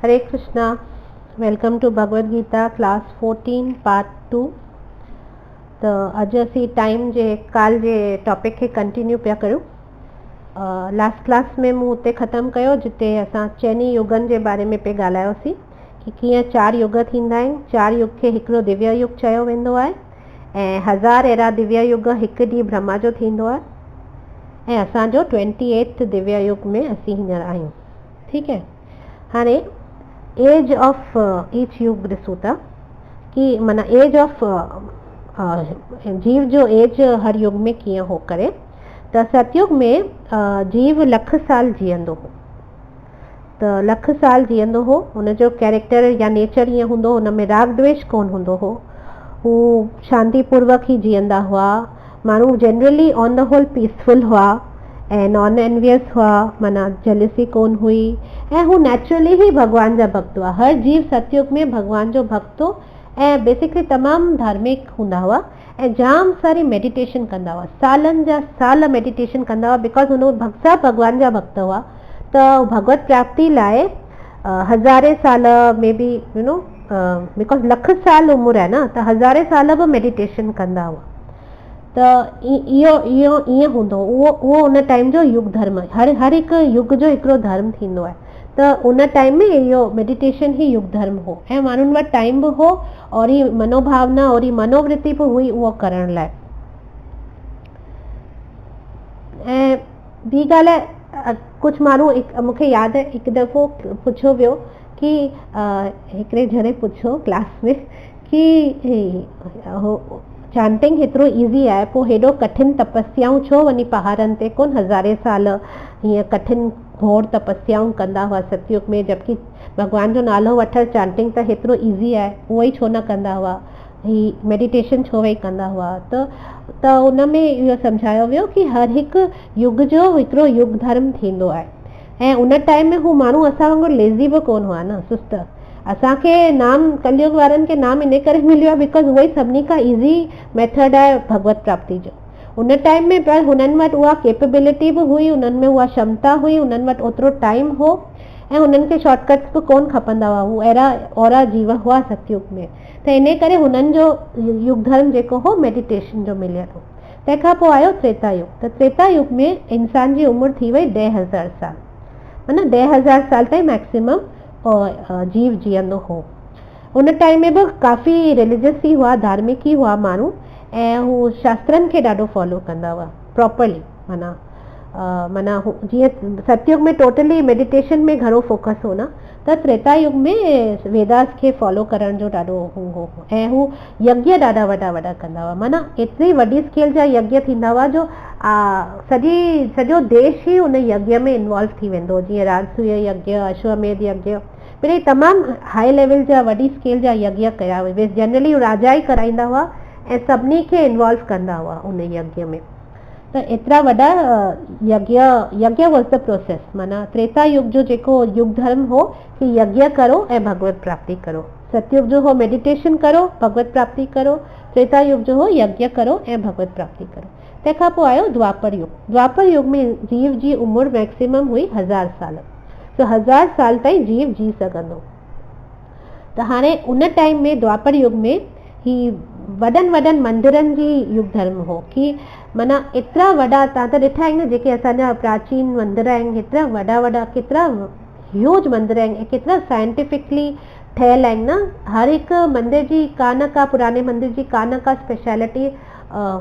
Hare Krishna. Welcome to Bhagavad Gita class 14 part 2। तो अज असी टाइम जे काल जे टॉपिक के कंटिन्यू पिया करूं। लास्ट क्लास में मूं उते ख़त्म कयो जिते असां चैनी युगन जे बारे में पे ॻाल्हायोसीं कि कीअं 4 युग थींदा आहिनि। 4 युग खे हिकिड़ो दिव्य युग चयो वेंदो आहे ऐं 1000 अहिड़ा दिव्य युग हिकु ॾींहुं ब्रह्मा जो थींदो आहे ऐं असांजो 28 दिव्य युग में असीं हींअर आहियूं। ठीक है। हाणे एज ऑफ ईच युग ॾिसूं था कि माना एज ऑफ जीव जो एज हर युग में कीअं हो करे। त सतयुग में जीव लख साल जीअंदो हो। त लख साल जीअंदो हो। हुनजो कैरेक्टर या नेचर ईअं हूंदो, हुन में राग द्वेष कोन हूंदो हो। हू शांतिपूर्वक ही जीअंदा हुआ। माण्हू generally on the whole peaceful हुआ ऐं नॉन एनवियस हुआ, माना जेलसी कोन हुई ऐं हू नेचुरली ही भगवान जा भक्त हुआ। हर जीव सतयुग में भगवान जो भक्त हो ऐं बेसिकली तमामु धार्मिक हूंदा हुआ ऐं जाम सारी मेडिटेशन कंदा हुआ। सालनि जा साल मेडिटेशन कंदा हुआ बिकॉज हुन सब भगवान जा भक्त हुआ। त भगवत प्राप्ति लाइ हज़ारे साल में बि बिकॉज लख साल उम्र है ना, त हज़ारे साल भी मेडिटेशन कंदा हुआ। त इहो ईअं हूंदो। उहो उन टाइम जो युग धर्म, हर हिकु युग जो हिकिड़ो धर्म थींदो आहे। त उन टाइम में इहो मेडिटेशन ही युग धर्म हो ऐं माण्हुनि वटि टाइम बि हो और ही मनोभावना और ही मनोवृत्ति बि हुई उहो करण लाइ। ऐं ॿी ॻाल्हि आहे, कुझु माण्हू मूंखे यादि आहे हिकु दफ़ो पुछियो वियो कि हिकिड़े ॼणे पुछियो क्लास में कि चांटिंग हेतिरो ईज़ी आहे, पोइ हेॾो कठिन तपस्याऊं छो वञी पहाड़नि ते कोन हज़ारे साल हीअं कठिन घोर तपस्याऊं कंदा हुआ सतयुग में, जबकि भगवान जो नालो वठणु चांटिंग त हेतिरो ईज़ी आहे, उहो ई छो न कंदा हुआ, ही मेडिटेशन छो वेई कंदा हुआ। त उन में इहो सम्झायो वियो कि हर हिकु युग जो हिकिड़ो युग धर्म थींदो आहे ऐं उन टाइम में हू माण्हू असां वांगुरु लेज़ी बि कोन हुआ न, सुस्त। असांखे नाम कलयुग वारनि खे नाम इन करे मिलियो आहे बिकॉज उहो ई सभिनी खां ईज़ी मेथड आहे भगवत प्राप्ति जो। उन टाइम में पर हुननि वटि उहा कैपेबिलिटी बि हुई, उन्हनि में उहा क्षमता हुई, उन्हनि वटि ओतिरो टाइम हो ऐं उन्हनि खे शॉर्टकट्स बि कोन खपंदा हुआ। हू अहिड़ा ओड़ा जीव हुआ सतयुग में। त इन करे हुननि जो युग धर्म जेको हो मेडिटेशन जो मिलियल हो। तंहिंखां पोइ आयो त्रेता युग। त त्रेता युग में इंसान जी उमिरि थी वई 10,000 साल, माना 10,000 साल ताईं मैक्सिमम जीव जीअंदो हो। उन टाइम में बि काफ़ी रिलीजियस ही हुआ, धार्मिक ही हुआ माण्हू ऐं हू शास्त्रनि खे ॾाढो फॉलो कंदा हुआ प्रॉपरली। माना जीअं सतयुग में टोटली मेडिटेशन में घणो फोकस हो न, त त्रेता युग में वेदास खे फॉलो करण जो ॾाढो हो ऐं हू यज्ञ ॾाढा वॾा वॾा कंदा हुआ। माना एतिरी वॾी स्केल जा यज्ञ थींदा हुआ जो सॼो देश ही उन यज्ञ में इन्वॉल्व थी वेंदो। जीअं राजसूय यज्ञ, अश्वमेध यज्ञ, पर तमामु हाई लेवल जा वॾी स्केल जा यज्ञ कया हुआ। जनरली राजा ई कराईंदा हुआ ऐं सभिनी खे इन्वॉल्व कंदा हुआ उन यज्ञ में। त एतिरा वॾा यज्ञ वॉज द प्रोसेस। माना त्रेता युग जो जेको युग धर्म हो कि यज्ञ करो ऐं भगवत प्राप्ति करो। सतयुग जो हो मेडिटेशन करो, भगवत प्राप्ति करो। त्रेता युग जो हो यज्ञ करो ऐं भगवत प्राप्ति करो। तंहिंखां पोइ आयो द्वापर युग। द्वापर युग में जीव जी उमिरि मैक्सिमम हुई 1000 साल। तो 1000 साल ताईं जीव जी सघंदो। त हाणे उन टाइम में द्वापर युग में ही वॾनि मंदिरनि जी युग धर्म हो कि माना एतिरा वॾा तव्हां त ॾिठा आहिनि न, जेके असांजा प्राचीन मंदिर आहिनि, हेतिरा वॾा केतिरा ह्यूज मंदिर आहिनि ऐं केतिरा साइंटिफिकली ठहियल आहिनि न। हर हिकु मंदिर जी का न का, पुराने मंदिर जी का न का स्पेशलिटी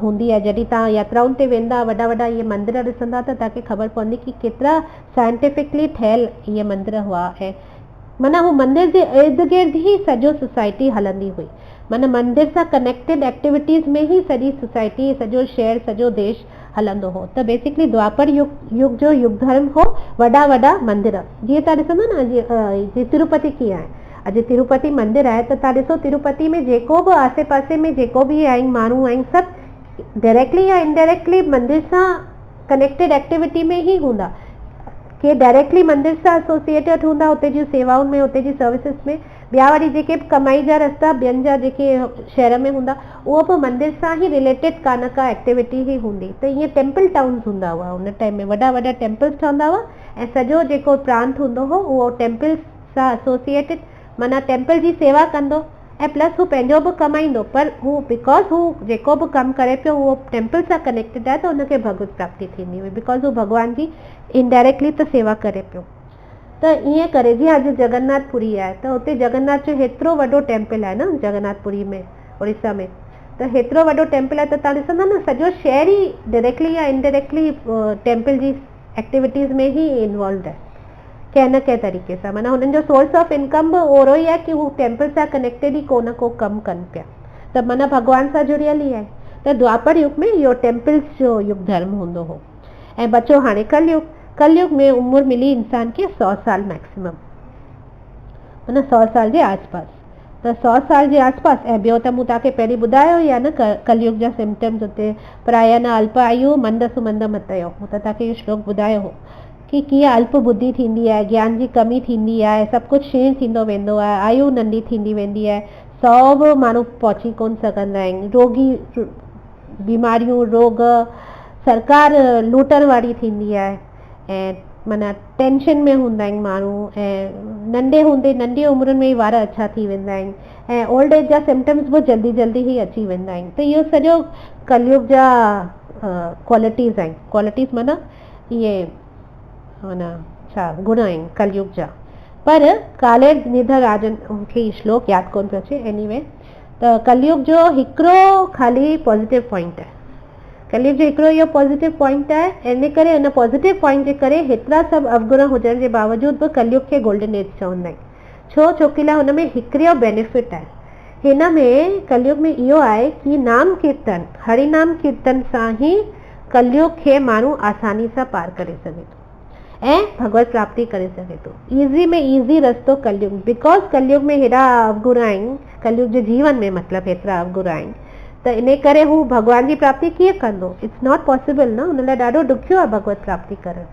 हूंदी आहे। जॾहिं तव्हां यात्राउनि ते वेंदा, वॾा इहे मंदिर ॾिसंदा त तव्हांखे ख़बर पवंदी कि केतिरा साइंटिफिकली ठहियल इहे मंदिर हुआ। ऐं माना हू मंदिर जे इर्द गिर्द ही सॼो सोसाइटी हलंदी हुई। माना मंदिर सां कनेक्टेड एक्टिविटीज़ में ही सॼी सोसाइटी, सॼो शहर, सॼो देश हलंदो हो। त बेसिकली द्वापर युग जो युग धर्म हो वॾा मंदिर। जीअं तव्हां ॾिसंदा न, जीअं तिरुपति कीअं आहे, अॼु तिरुपति मंदिर आहे त तव्हां ॾिसो तिरुपति में जेको बि आसे पासे में जेको बि आहिनि माण्हू आहिनि, सभु डायरेक्टली या इनडायरेक्टली मंदिर सां कनेक्टेड एक्टिविटी में ही हूंदा। के डायरेक्टली मंदिर सां एसोसिएटेड हूंदा, उते जी सेवाउनि में, उते जी सर्विसिस में। ॿिया वरी जेके कमाई जा रस्ता ॿियनि जा जेके शहर में हूंदा, उहो बि मंदिर सां ही रिलेटेड का न का एक्टिविटी ही हूंदी। त ईअं टेम्पल टाउन्स हूंदा हुआ उन टाइम में, वॾा टेम्पल्स ठहंदा हुआ ऐं सॼो जेको प्रांत हूंदो हो उहो टेम्पल्स सां एसोसिएटेड, माना टेम्पल जी सेवा कंदो ऐं प्लस हू पंहिंजो बि कमाईंदो, पर हू बिकॉज हू जेको बि कमु करे पियो उहो टेम्पल सां कनेक्टेड आहे, त हुनखे भगवत प्राप्ति थींदी हुई, बिकॉज हू भॻवान जी इनडायरेक्टली त सेवा करे पियो। त ईअं करे जीअं अॼु जगन्नाथपुरी आहे, त हुते जगन्नाथ जो हेतिरो वॾो टेम्पल आहे न जगन्नाथपुरी में, उड़ीसा में, त हेतिरो वॾो टेम्पल आहे, त तव्हां ॾिसंदा न सॼो शहर ई डायरेक्टली या इनडायरेक्टली टेम्पल जी एक्टिविटीज़ में ई इन्वॉल्व आहे कंहिं न कंहिं तरीक़े सां। माना हुननि जो सोर्स ऑफ इनकम बि ओड़ो ई आहे कि हू टेम्पल सां कनेक्टेड ई को न को कमु कनि पिया, त माना भॻवान सां जुड़ियल ई आहे। त द्वापर युग में इहो टेम्पल्स जो युग धर्म हूंदो हो। ऐं बचो हाणे कलयुग में उमिरि मिली इंसान खे 100 साल मैक्सिमम, माना 100 साल जे आसपास। त 100 साल जे आसपास। ऐं ॿियो त मूं तव्हांखे पहिरीं ॿुधायो ई आहे न कलयुग जा सिम्टम्स हुते, प्राय न अल्प आयु मंद सुमंद मतयो, मूं त तव्हांखे इहो श्लोक ॿुधायो हो कि कीअं अल्प बुद्धि थींदी आहे, ज्ञान जी कमी थींदी आहे, सभु कुझु क्षीण थींदो वेंदो आहे, आयु नंढी थींदी वेंदी आहे, 100 बि माण्हू पहुची कोन सघंदा आहिनि, रोगी बीमारियूं रोग, सरकार लूटण वारी थींदी आहे, ऐं माना टेंशन में हूंदा आहिनि माण्हू, ऐं नंढी उमिरि में ई वार अछा थी वेंदा आहिनि, ऐं ओल्ड एज जा सिम्टम्स बि जल्दी ई अची वेंदा आहिनि। त इहो सॼो कलयुग जा क्वालिटीज़ आहिनि। क्वालिटीज़ माना इहे माना छा गुण आहिनि कलयुग जा। पर काले निधर राजन मूंखे श्लोक यादि कोन पियो अचे, एनीवे त कलयुग जो हिकिड़ो ख़ाली पॉज़िटिव पॉइंट आहे, कलयुग जो हिकिड़ो इहो पॉज़िटिव पॉइंट आहे, इन करे हुन पॉज़िटिव पॉइंट जे करे हेतिरा सभु अवगुण हुजण जे बावजूद बि कलयुग खे गोल्डन एज चवंदा आहिनि। छोकी लाइ हुन में हिकिड़ो बेनिफिट आहे, हिन में कलयुग में इहो आहे कि नाम कीर्तन हरिनाम कीर्तन सां ई कलयुग खे माण्हू आसानी सां पार करे सघे थो ऐं भगवत प्राप्ति करे सघे थो। ईज़ी में ईज़ी रस्तो कलयुग, बिकॉज कलयुग में हेॾा अवगुण आहिनि, कलयुग जे जीवन में मतिलबु हेतिरा अवगुण आहिनि, त इन करे हू भगवान जी प्राप्ति कीअं कंदो, इट्स नॉट पॉसिबल न, हुन लाइ ॾाढो ॾुखियो आहे भगवत प्राप्ति करणु।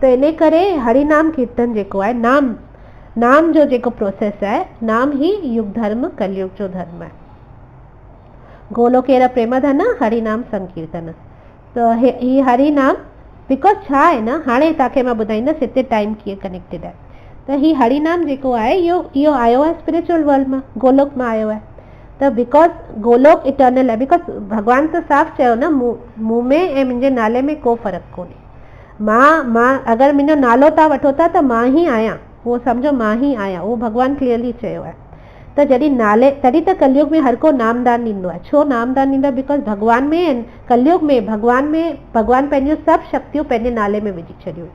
त इन करे हरिनाम कीर्तन जेको आहे, नाम जो जेको प्रोसेस आहे, नाम ही युग धर्म कलयुग जो धर्म आहे। गोलोकेर प्रेम धन हरिनाम संकीर्तन, त ही हरिनाम बिकॉज छा आहे न, हाणे तव्हांखे मां ॿुधाईंदसि हिते टाइम कीअं कनेक्टेड आहे। त ही हरिनाम जेको आहे इहो आयो आहे स्पिरिचुअल वर्ल्ड मां, गोलोक मां आयो आहे। त बिकॉज गोलोक इटर्नल आहे, बिकॉज भॻवान त साफ़ चयो न, मूं में ऐं मुंहिंजे नाले में को फ़र्क़ु कोन्हे। मां अगरि मुंहिंजो नालो तव्हां वठो था त मां ई आहियां, उहो सम्झो मां ई आहियां, उहो भॻवान क्लियरली चयो आहे। त जॾहिं नाले, तॾहिं त कलयुग में हर को नामदान ॾींदो आहे। छो नामदान ॾींदो आहे? बिकॉज भॻवान में, कलयुग में भॻवान पंहिंजियूं सभु शक्तियूं पंहिंजे नाले में विझी छॾियूं।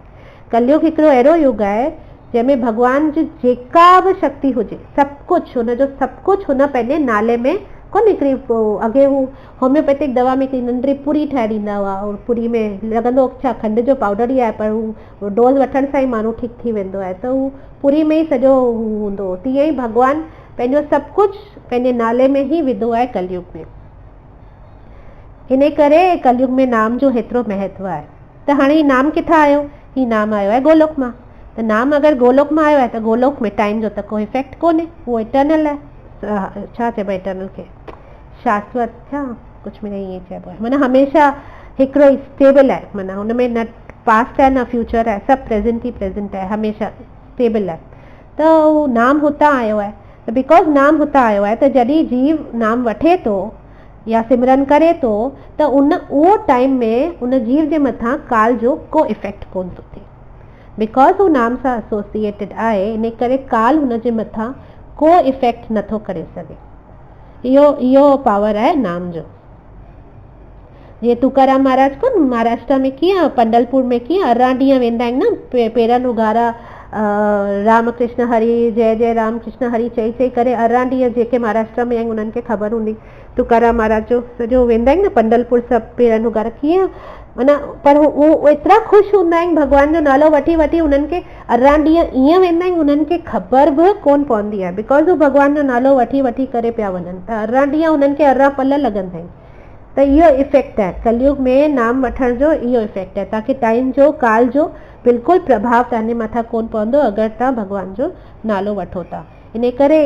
कलयुग हिकिड़ो अहिड़ो युग आहे जंहिंमें भॻवान जी जेका बि शक्ति हुजे, सभु कुझु हुनजो सभु कुझु हुन पंहिंजे नाले में कोन हिकिड़ी, अॻे हू होम्योपैथिक दवा में हिकिड़ी नंढड़ी पुरी ठाहे ॾींदा हुआ, और पुरी में लॻंदो छा खंड जो पाउडर ई आहे, पर हू डोज़ वठण सां ई माण्हू ठीकु थी वेंदो आहे, त हू पुरी में ई सॼो हूंदो। तीअं ई भॻवान पंहिंजो सभु कुझु पंहिंजे नाले में ई विधो आहे कलयुग में। इन करे कलयुग में नाम जो हेतिरो महत्व आहे। त हाणे ही नाम किथां आयो? ही नाम आयो आहे गोलोक मां। त नाम अगरि गोलोक मां आयो आहे त गोलोक में टाइम जो त कोई इफेक्ट कोन्हे, उहो इटर्नल आहे। छा चइबो आहे इटर्नल खे? शाश्वत, छा कुझु में ईअं चइबो आहे, माना हमेशह हिकिड़ो स्टेबल आहे, माना हुन में न पास्ट आहे न फ्यूचर आहे, सभु प्रेज़ेंट ई प्रेज़ेंट आहे, हमेशह स्टेबल आहे। त उहो नाम हुतां आयो आहे। त बिकॉज नाम हुतां आयो आहे, त जॾहिं जीव नाम वठे थो या सिमरन करे थो, त उहो टाइम में उन जीव जे मथां काल जो को इफेक्ट कोन थो थिए, बिकॉज हू नाम सां एसोसिएटेड आहे। इन करे काल हुन जे मथां को इफेक्ट नथो करे सघे। इहो पावर आहे नाम जो। जीअं तुकाराम महाराज कोन महाराष्ट्र में कीअं पंडलपुर में कीअं 18 ॾींहं वेंदा आहिनि न, पेरनि उघारा राम कृष्ण हरि जय जय राम कृष्ण हरि चई करे 18 ॾींहं जेके महाराष्ट्र में आहिनि उन्हनि खे ख़बर हूंदी। तुकाराम महाराज जो सॼो वेंदा आहिनि न पंडलपुर, सभु पेरनि उघारा कीअं, माना पर उहो एतिरा ख़ुशि हूंदा आहिनि भॻवान जो नालो वठी वठी, उन्हनि खे 18 ॾींहं ईअं वेंदा आहिनि, उन्हनि खे ख़बर बि कोन पवंदी आहे, बिकॉज हू भॻवान जो नालो वठी वठी करे पिया वञनि, त 18 ॾींहं उन्हनि खे 18 पल लॻंदा आहिनि। त इहो इफेक्ट आहे कलयुग में नाम वठण जो, इहो इफेक्ट आहे, ताकि टाइम जो काल जो बिल्कुलु प्रभाव तव्हांजे मथां कोन पवंदो अगरि तव्हां भॻवान जो नालो वठो था। इन करे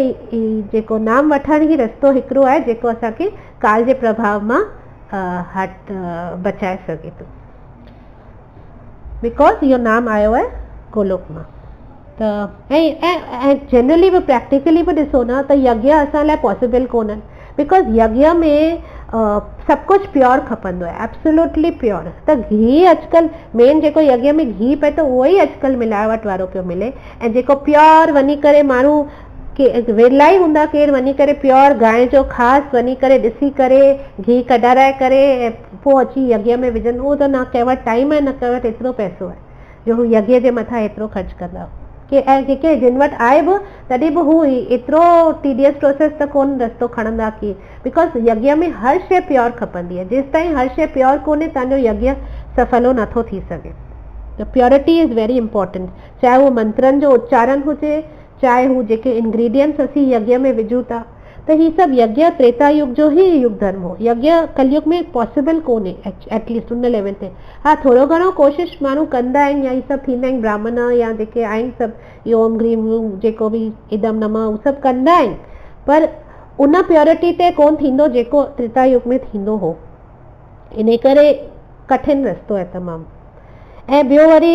जेको नाम वठण ई रस्तो हिकिड़ो आहे जेको असांखे काल जे प्रभाव मां बचाए सघे थो, बिकॉज इहो नाम आयो आहे गोलोक मां। त ऐं जनरली बि प्रैक्टिकली बि ॾिसो न त यज्ञ असां लाइ पॉसिबल कोन्हनि, बिकॉज यज्ञ में सभु कुझु प्योर खपंदो आहे, एब्सोल्युटली प्योर। त घी अॼुकल्ह मेन जेको यज्ञ में घी पए थो उहो ई अॼुकल्ह मिलावट वारो पियो मिले, ऐं जेको प्योर वञी करे माण्हू के वेला ई हूंदा केरु वञी करे प्योर गांइ जो ख़ासि वञी करे ॾिसी करे घी कढाराए करे ऐं पोइ अची यज्ञ में विझनि, उहो त न कंहिं वटि टाइम आहे न कंहिं वटि एतिरो पैसो आहे जो हू यज्ञ जे मथां एतिरो ख़र्चु कंदा। के ऐं जेके जिन वटि आहे बि तॾहिं बि हू एतिरो टीडियस प्रोसेस त कोन रस्तो खणंदा की, बिकॉज यज्ञ में हर शइ प्योर खपंदी आहे। जेसि ताईं हर शइ प्योर कोन्हे तव्हांजो यज्ञ सफलो नथो थी सघे। त प्योरिटी इज़ वेरी इंपॉर्टेंट, चाहे उहो मंत्रनि जो उच्चारण हुजे, चाहे हू जेके इंग्रेडिएंट्स असीं यज्ञ में विझूं था, त ही सभु यज्ञ त्रेता युग जो ई युग धर्म हो। यज्ञ कलयुग में पॉसिबल कोन्हे एटलीस्ट उन लेवल ते। हा थोरो घणो कोशिशि माण्हू कंदा आहिनि, या इहे सभु थींदा आहिनि ब्राह्मण या जेके आहिनि सभु ओम ग्रीम जेको बि इदम नमः उहे सभु कंदा आहिनि, पर उन प्योरिटी ते कोन थींदो जेको त्रेता युग में थींदो हो। इन करे कठिन रस्तो आहे तमामु। ऐं ॿियो वरी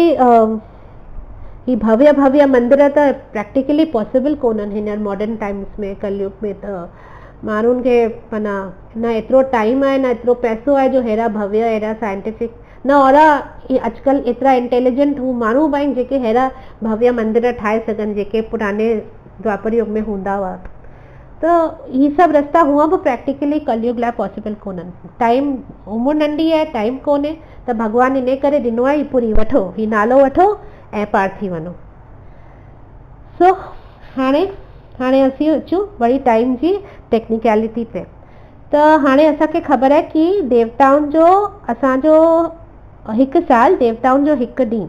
ही भव्य भव्य मंदिर त प्रैक्टिकली पॉसिबल कोन्हनि हींअर मॉडर्न टाइम्स में कलयुग में। त माण्हुनि खे माना न एतिरो टाइम आहे न एतिरो पैसो आहे जो अहिड़ा भव्य अहिड़ा साइंटिफिक न ओड़ा अॼुकल्ह एतिरा इंटेलिजेंट हू माण्हू बि आहिनि जेके अहिड़ा भव्य मंदिर ठाहे सघनि जेके पुराने द्वापर युग में हूंदा हुआ। त ही सभु रस्ता हुअं बि प्रैक्टिकली कलयुग लाइ पॉसिबल कोन्हनि। टाइम उमिरि नंढी आहे, टाइम कोन्हे, त भॻवानु इन करे ॾिनो आहे ही पूरी वठो, ही नालो वठो ऐं पार थी वञो। सो हाणे असीं अचूं वरी टाइम जी टेक्निकलिटी ते। त हाणे असांखे ख़बर आहे कि देवताउनि जो असांजो हिकु साल, देवताउनि जो हिकु ॾींहुं।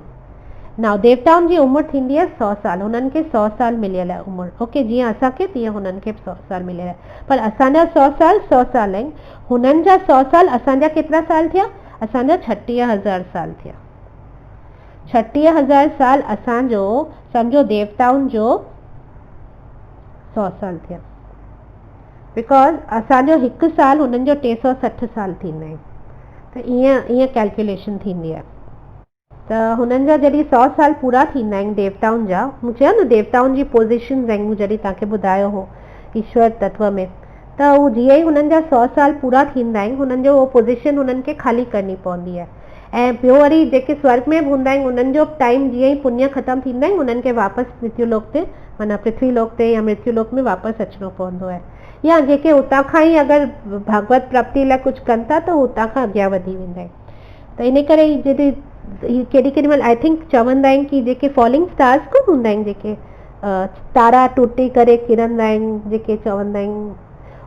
नाउ देवताउनि जी उमिरि थींदी आहे 100 साल, हुननि खे 100 साल मिलियल आहे उमिरि। ओके, जीअं असांखे तीअं हुननि खे 100 साल मिलियल आहे, पर असांजा 100 साल 100 साल आहिनि, हुननि जा 100 साल असांजा केतिरा साल थिया? असांजा 36,000 साल थिया। 36,000 साल असांजो सम्झो देवताउनि जो 100 साल थिया, बिकॉज असांजो हिकु साल हुननि जो 360 साल थींदा आहिनि। त ईअं कैलकुलेशन थींदी आहे। त हुननि जा जॾहिं 100 साल पूरा थींदा आहिनि देवताउनि जा, मूं चयो न देवताउनि जी पोज़ीशन आहिनि, मूं जॾहिं तव्हांखे ॿुधायो हो ईश्वर तत्व में, त उहो जीअं ई हुननि जा 100 साल पूरा थींदा आहिनि हुननि जो उहो पोज़ीशन हुननि खे ख़ाली करणी पवंदी आहे। ऐं ॿियो वरी जेके स्वर्ग में बि हूंदा आहिनि उन्हनि जो टाइम जीअं ई पुण्य ख़तमु थींदा आहिनि उन्हनि खे वापसि मृत्युलोक ते माना पृथ्वी लोक ते या मृत्युलोक में वापसि अचिणो पवंदो आहे। या जेके हुतां खां ई अगरि भगवत प्राप्ति लाइ कुझु कनि था त हुतां खां अॻियां वधी वेंदा आहिनि। त इन करे जॾहिं केॾी महिल आई थिंक चवंदा आहिनि कि जेके फॉलिंग स्टार्स कोन हूंदा आहिनि, जेके तारा टुटी करे किरंदा आहिनि, जेके चवंदा आहिनि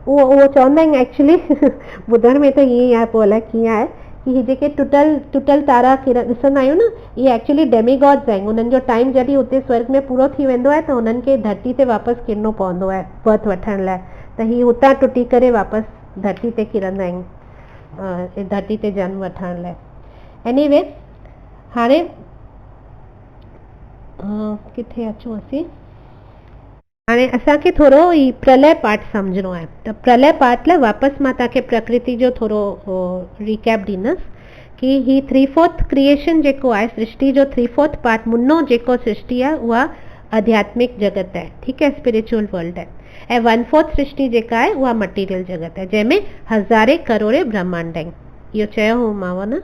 उहो चवंदा आहिनि एक्चुअली ॿुधण में त ईअं ई आहे, पोइ अलाए कीअं आहे कि ही जेके टुटल तारा ॾिसंदा आहियूं न, इहे एक्चुअली डेमीगॉड्स आहिनि। उन्हनि जो टाइम जॾहिं हुते स्वर्ग में पूरो थी वेंदो आहे त उन्हनि खे धरती ते वापसि किरणो पवंदो आहे बर्थ वठण लाइ। त ही हुतां टुटी करे वापसि धरती ते किरंदा आहिनि धरती ते जन्म वठण लाइ। एनीवे हाणे किथे अचूं असीं, हाणे असांखे थोरो ई प्रलय पाठ सम्झणो आहे। त प्रलय पाठ लाइ वापसि मां तव्हांखे प्रकृति जो थोरो रिकैप ॾींदसि कि ही 3/4 क्रिएशन जेको आहे सृष्टि जो 3/4 पार्ट मुनो जेको सृष्टि आहे उहा आध्यात्मिक जगत आहे, ठीकु आहे, स्पिरिचुअल वर्ल्ड आहे। ऐं 1/4 सृष्टि जेका आहे उहा मटीरियल जगत आहे जंहिंमें हज़ारे करोड़े ब्रह्मांड आहिनि, इहो चयो हो मांव न।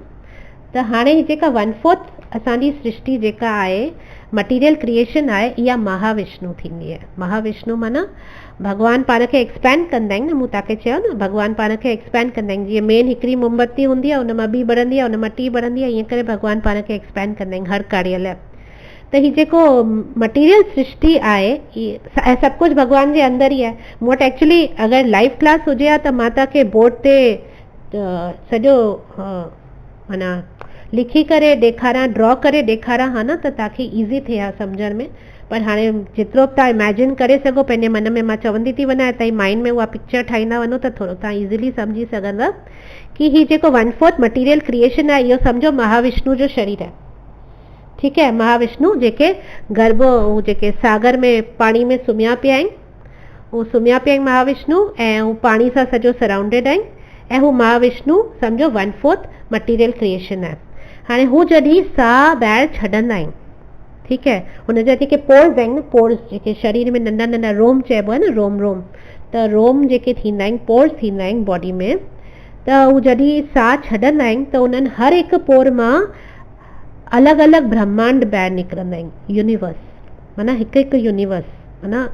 त हाणे ही जेका 1/4 असांजी सृष्टि जेका आहे मटीरियल क्रिएशन आहे इहा महाविष्णु थींदी आहे। महाविष्णु माना भॻवान पाण खे एक्सपैंड कंदा आहिनि न, मूं तव्हांखे चयो न भॻवान पाण खे एक्सपैंड कंदा आहिनि। जीअं मेन हिकिड़ी मोमबत्ती हूंदी आहे उन मां ॿी बढ़ंदी आहे, उन मां टी बढ़ंदी आहे, ईअं करे भॻवान पाण खे एक्सपैंड कंदा आहिनि हर कार्य लाइ। त ही जेको मटीरियल सृष्टि आहे ऐं सभु कुझु भॻवान जे अंदरि ई आहे। मूं वटि एक्चुअली अगरि लाइव क्लास हुजे हा त मां तव्हांखे बोर्ड ते सॼो माना लिखी करे ॾेखारां, ड्रॉ करे ॾेखारां हा न, त तव्हांखे ईज़ी थिए हा सम्झण में। पर हाणे जेतिरो बि तव्हां इमेजिन करे सघो पंहिंजे मन में, मां चवंदी थी वञा तव्हांजी माइंड में उहा पिक्चर ठाहींदा वञो त थोरो तव्हां ईज़िली सम्झी सघंदा कि ही जेको 1/4 मटीरियल क्रिएशन आहे इहो सम्झो महाविष्णु जो शरीर आहे, ठीकु आहे। महाविष्णु जेके गर्भ जेके सागर में पाणी में सुम्हिया पिया आहिनि, उहो सुम्हिया पिया आहिनि महाविष्णु, ऐं हू पाणी सां सॼो सराउंडेड आहिनि, ऐं हू महाविष्णु सम्झो 1/4 मटीरियल क्रिएशन आहे। हाणे हू जॾहिं साह ॿाहिरि छॾंदा आहिनि ठीक है। उन जा जेके पोर्स आहिनि न, पोर्स जेके शरीर में नंढा नंढा रोम चइबो आहे न, रोम रोम, त रोम जेके थींदा आहिनि, पोर्स थींदा आहिनि बॉडी में, त हू जॾहिं साह छॾंदा आहिनि त उन्हनि हर हिकु पोर मां अलॻि अलॻि ब्रह्मांड ॿाहिरि निकिरंदा आहिनि, यूनिवर्स, माना हिकु हिकु यूनिवर्स, माना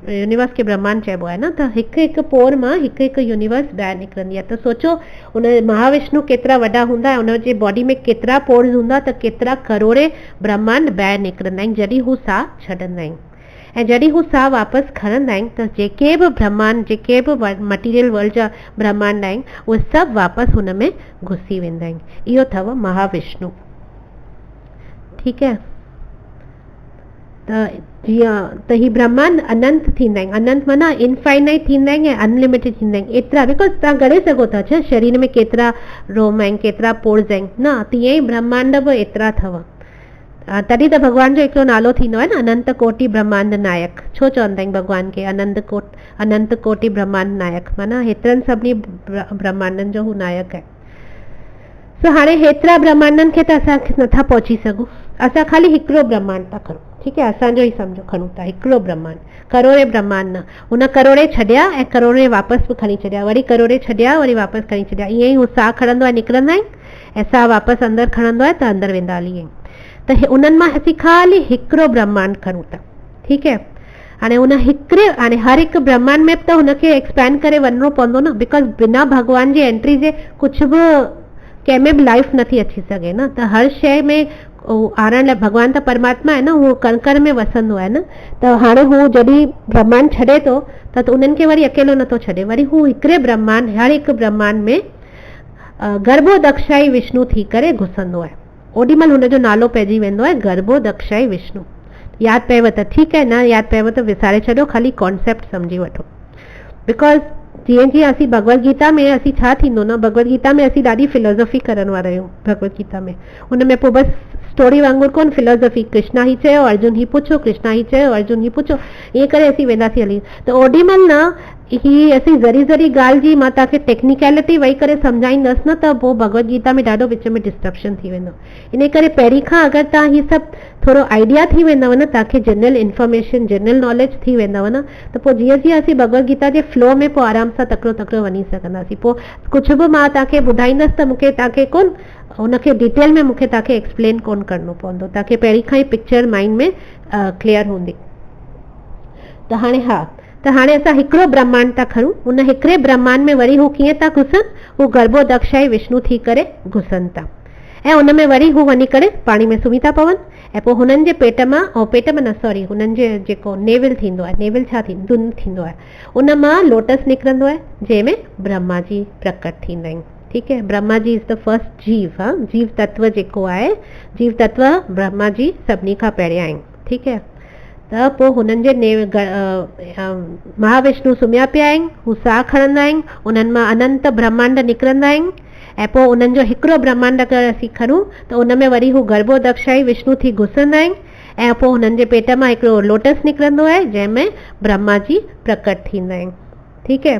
यूनिवर्स खे ब्रह्मांड चइबो आहे न, त हिकु हिकु पोर मां हिकु हिकु यूनिवर्स ॿाहिरि निकिरंदी आहे। त सोचो उन महाविष्णु केतिरा वॾा हूंदा, उनजे बॉडी में केतिरा पोर्स हूंदा, त केतिरा करोड़े ब्रह्मांड ॿाहिरि निकिरंदा आहिनि जॾहिं हू साह छॾंदा आहिनि। ऐं जॾहिं हू साह वापसि खणंदा आहिनि त जेके बि ब्रह्मांड, जेके बि मटीरियल वर्ल्ड जा ब्रह्मांड आहिनि, उहे सभु वापसि हुन में घुसी वेंदा आहिनि। इहो अथव महाविष्णु, ठीकु है। त जीअं त ही ब्रह्मांड अनंत थींदा आहिनि, अनंत माना इनफाइनाइट थींदा आहिनि ऐं अनलिमिटेड थींदा आहिनि, एतिरा, बिकॉज तव्हां ॻणे सघो था छा शरीर में केतिरा रोम आहिनि, केतिरा पोर्स आहिनि, न तीअं ई ब्रह्मांड बि एतिरा अथव। तॾहिं त भॻवान जो हिकिड़ो नालो थींदो आहे न, अनंत कोटि ब्रह्मांड नायक। छो चवंदा आहिनि भॻवान खे अनंत कोटि ब्रह्मांड नायक, माना हेतिरनि सभिनी ब्रह्मांडनि जो हू नायक आहे। सो हाणे हेतिरा ब्रह्मांडनि खे त असां नथा पहुची सघूं, असां ख़ाली हिकिड़ो ब्रह्मांड था खणूं, ठीकु आहे, असांजो ई सम्झो खणूं था हिकिड़ो ब्रह्मांड, करोड़े ब्रह्मांड न, उन करोड़े छॾिया ऐं करोड़े वापसि बि खणी छॾिया, वरी करोड़े छॾिया वरी वापसि खणी छॾिया, ईअं ई हू साह खणंदो आहे निकिरंदा आहिनि, ऐं साह वापसि अंदरि खणंदो आहे त अंदरि वेंदा हली आहिनि। त उन्हनि मां असीं ख़ाली हिकिड़ो ब्रह्मांड खणूं था, ठीकु है। हाणे उन हिकिड़े, हाणे हर हिकु ब्रह्मांड में त हुनखे एक्सपैंड करे वञिणो पवंदो न, बिकॉज बिना भॻवान जी एंट्री जे कुझु बि कंहिंमें बि लाइफ नथी अची सघे न, त हर शइ में आणण लाइ भॻवान त परमात्मा आहे न, उहो कण कण में वसंदो आहे न। त हाणे हू जॾहिं ब्रह्मांड छॾे थो त उन्हनि खे वरी अकेलो नथो छॾे, वरी हू हिकिड़े ब्रह्मांड, हर हिकु ब्रह्मांड में गर्भोदक्षाई विष्णु थी करे घुसंदो आहे। ओॾीमहिल हुनजो नालो पइजी वेंदो आहे गर्भोदक्षाई विष्णु। यादि पएव त ठीकु आहे, न यादि पएव त विसारे छॾियो, ख़ाली कॉन्सेप्ट सम्झी वठो। बिकॉज जीअं जीअं असीं भगवत गीता में असीं छा थींदो न, भगवत गीता में असीं ॾाढी फिलोसॉफी करण वारा आहियूं। भगवत गीता में हुन में पोइ बसि स्टोरी वांगुरु कोन, फिलोसॉफी, कृष्णा ही चयो अर्जुन ही पुछो, कृष्णा ही चयो अर्जुन ही पुछो, ईअं करे असीं वेंदासीं हली। त ओॾीमहिल न ही असीं ज़री ज़री ॻाल्हि जी मां तव्हांखे टेक्निकलिटी वेही करे सम्झाईंदसि न, त पोइ भगवत गीता में ॾाढो विच में डिस्ट्रक्शन थी वेंदो। इन करे पहिरीं खां अगरि तव्हां हीअ सभु थोरो आइडिया थी वेंदव न, तव्हांखे जनरल इंफॉर्मेशन, जनरल नॉलेज थी वेंदव न, त पोइ जीअं जीअं असीं भगवत गीता जे फ्लो में पोइ आराम सां तकिड़ो तकिड़ो वञी सघंदासीं। पोइ कुझु बि मां तव्हांखे ॿुधाईंदसि त मूंखे तव्हांखे कोन हुनखे डिटेल में मूंखे तव्हांखे एक्सप्लेन कोन करिणो पवंदो, तव्हांखे पहिरीं खां ई पिक्चर माइंड में क्लियर हूंदी। त हाणे हा, त हाणे असां हिकिड़ो ब्रह्मांड था खणूं, उन हिकिड़े ब्रह्मांड में वरी हू कीअं था घुसनि, हू गर्भोदक्षाई विष्णु थी करे घुसनि था, ऐं उन में वरी हू वञी करे पाणी में सुम्ही था पवनि, ऐं पोइ हुननि जे पेट मां, ऐं पेट में न सॉरी, हुननि जे जेको नेविल थींदो आहे, नेविल छा थींदो, दुन थींदो आहे, उन मां लोटस निकिरंदो आहे जंहिंमें ब्रह्मा जी प्रकट थींदा आहिनि। ठीकु है, Brahma ji is the first जीव, हा, जीव तत्व जेको आहे, जीव तत्व ब्रह्मा जी सभिनी खां पहिरियां आहिनि। ठीकु है, त पोइ हुननि जे महाविष्णु सुम्हिया पिया आहिनि, हू साह खणंदा आहिनि, उन्हनि मां अनंत ब्रह्मांड निकिरंदा आहिनि, ऐं पोइ उन्हनि जो हिकिड़ो ब्रह्मांड अगरि असीं खणूं त उन में वरी हू गर्भोदक्षाई विष्णु थी घुसंदा आहिनि, ऐं पोइ हुननि जे पेट मां हिकिड़ो लोटस निकिरंदो आहे जंहिंमें ब्रह्मा जी प्रकट थींदा आहिनि। ठीकु है,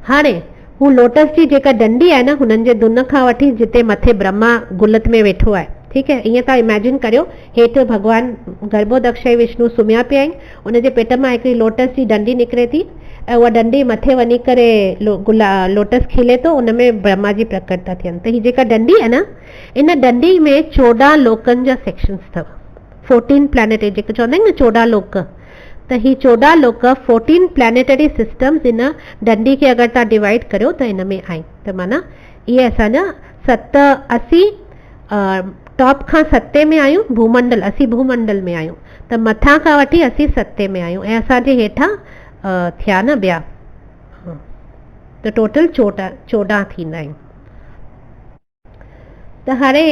हाणे हू लोटस जी जेका डंडी आहे न, हुननि जे दुन खां वठी जिते मथे ब्रह्मा गुलत में वेठो आहे, ठीकु है, ईअं तव्हां इमेजिन करियो, हेठि भॻवानु गर्भोदक्षाई विष्णु सुम्हिया पिया आहिनि, उनजे पेट मां हिकिड़ी लोटस जी डंडी निकिरे थी, ऐं उहा डंडी मथे वञी करे लोटस खिले थो, उन में ब्रह्मा जी प्रकट था थियनि। त हीअ जेका डंडी आहे न, इन डंडी में 14 लोकनि जा सेक्शंस अथव, 14 प्लैनेटरी, जेके चवंदा आहिनि न 14 लोक, त ही 14 लोक 14 प्लैनेटरी सिस्टम्स इन डंडी खे अगरि तव्हां डिवाइड करियो त इन में आहिनि। त माना इहे असांजा 80 टॉप खां 7 में आहियूं, भूमंडल, असीं भूमंडल में आहियूं, त मथां खां वठी असीं 7 में आहियूं, ऐं असांजे हेठां थिया न ॿिया, त टोटल 14 थींदा आहिनि। त हाणे